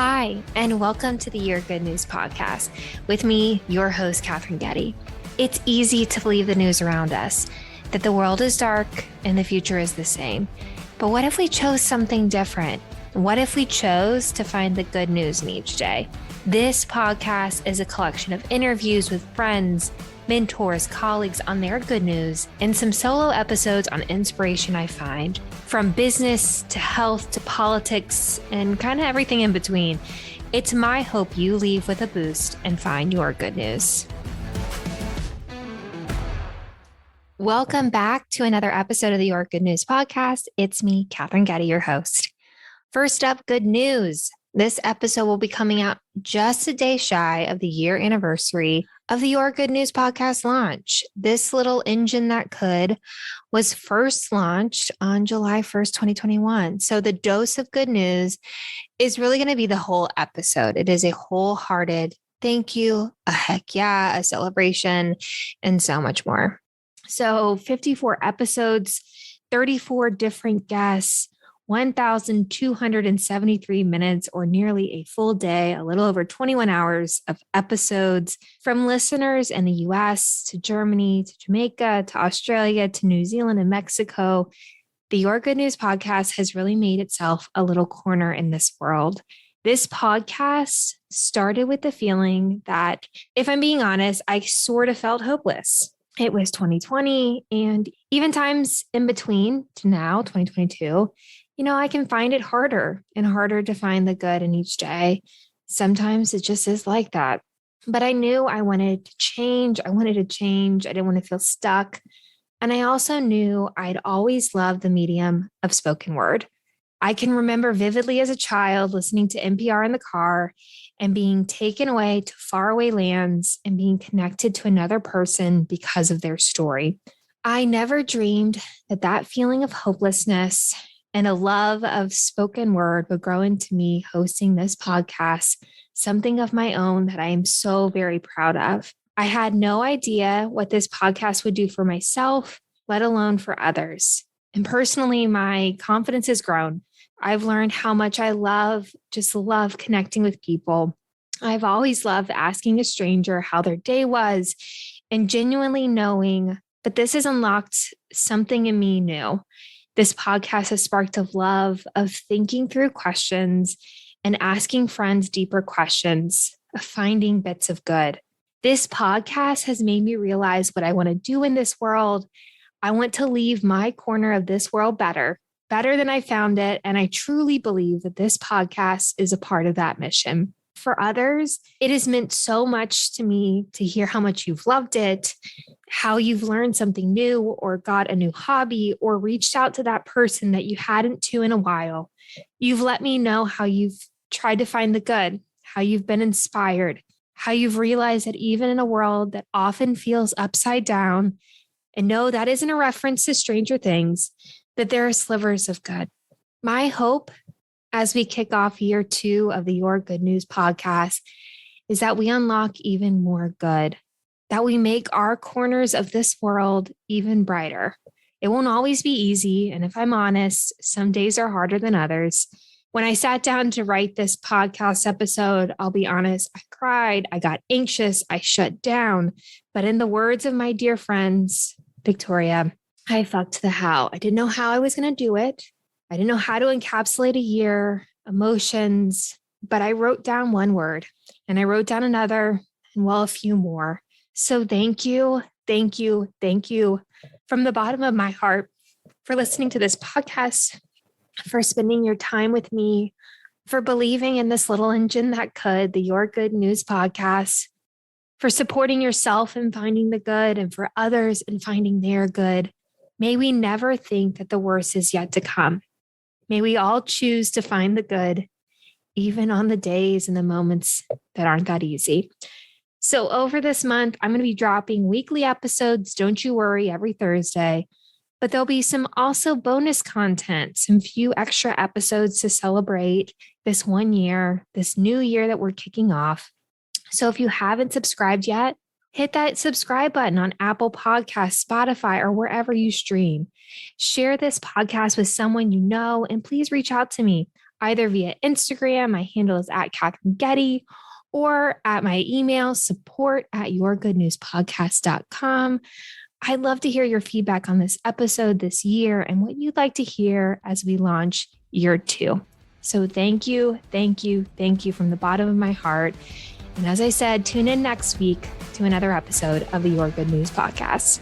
Hi, and welcome to the Your Good News podcast with me, your host, Katherine Getty. It's easy to believe the news around us, that the world is dark and the future is the same. But what if we chose something different? What if we chose to find the good news in each day? This podcast is a collection of interviews with friends, mentors, colleagues on their good news, and some solo episodes on inspiration I find. From business to health to politics and kind of everything in between. It's my hope you leave with a boost and find your good news. Welcome back to another episode of the Your Good News podcast. It's me, Katherine Getty, your host. First up, good news. This episode will be coming out just a day shy of the year anniversary of the Your Good News podcast launch. This little engine that could was first launched on July 1st, 2021. So the dose of good news is really going to be the whole episode. It is a wholehearted thank you, a heck yeah, a celebration, and so much more. So 54 episodes, 34 different guests, 1,273 minutes, or nearly a full day, a little over 21 hours of episodes from listeners in the US to Germany, to Jamaica, to Australia, to New Zealand and Mexico. The Your Good News podcast has really made itself a little corner in this world. This podcast started with the feeling that, if I'm being honest, I sort of felt hopeless. It was 2020, and even times in between to now, 2022, I can find it harder and harder to find the good in each day. Sometimes it just is like that. But I knew I wanted to change. I didn't want to feel stuck. And I also knew I'd always loved the medium of spoken word. I can remember vividly as a child listening to NPR in the car and being taken away to faraway lands and being connected to another person because of their story. I never dreamed that feeling of hopelessness and a love of spoken word would grow into me hosting this podcast, something of my own that I am so very proud of. I had no idea what this podcast would do for myself, let alone for others. And personally, my confidence has grown. I've learned how much I love connecting with people. I've always loved asking a stranger how their day was and genuinely knowing that this has unlocked something in me new. This podcast has sparked a love of thinking through questions and asking friends deeper questions, of finding bits of good. This podcast has made me realize what I want to do in this world. I want to leave my corner of this world better than I found it. And I truly believe that this podcast is a part of that mission. For others, it has meant so much to me to hear how much you've loved it, how you've learned something new or got a new hobby or reached out to that person that you hadn't to in a while. You've let me know how you've tried to find the good, how you've been inspired, how you've realized that even in a world that often feels upside down, and no, that isn't a reference to Stranger Things, that there are slivers of good. My hope as we kick off year 2 of the Your Good News podcast is that we unlock even more good, that we make our corners of this world even brighter. It won't always be easy. And if I'm honest, some days are harder than others. When I sat down to write this podcast episode, I'll be honest, I cried, I got anxious, I shut down. But in the words of my dear friends, Victoria, I fucked the how. I didn't know how I was going to do it. I didn't know how to encapsulate a year, emotions, but I wrote down one word and I wrote down another and a few more. So thank you from the bottom of my heart for listening to this podcast, for spending your time with me, for believing in this little engine that could, the Your Good News podcast, for supporting yourself and finding the good and for others and finding their good. May we never think that the worst is yet to come. May we all choose to find the good, even on the days and the moments that aren't that easy. So over this month, I'm going to be dropping weekly episodes, don't you worry, every Thursday. But there'll be some also bonus content, some few extra episodes to celebrate this one year, this new year that we're kicking off. So if you haven't subscribed yet, hit that subscribe button on Apple Podcasts, Spotify, or wherever you stream. Share this podcast with someone you know, and please reach out to me. either via Instagram. My handle is at Katherine Getty, or at my email, support@yourgoodnewspodcast.com. I'd love to hear your feedback on this episode this year and what you'd like to hear as we launch year 2. So thank you from the bottom of my heart. And as I said, tune in next week to another episode of the Your Good News Podcast.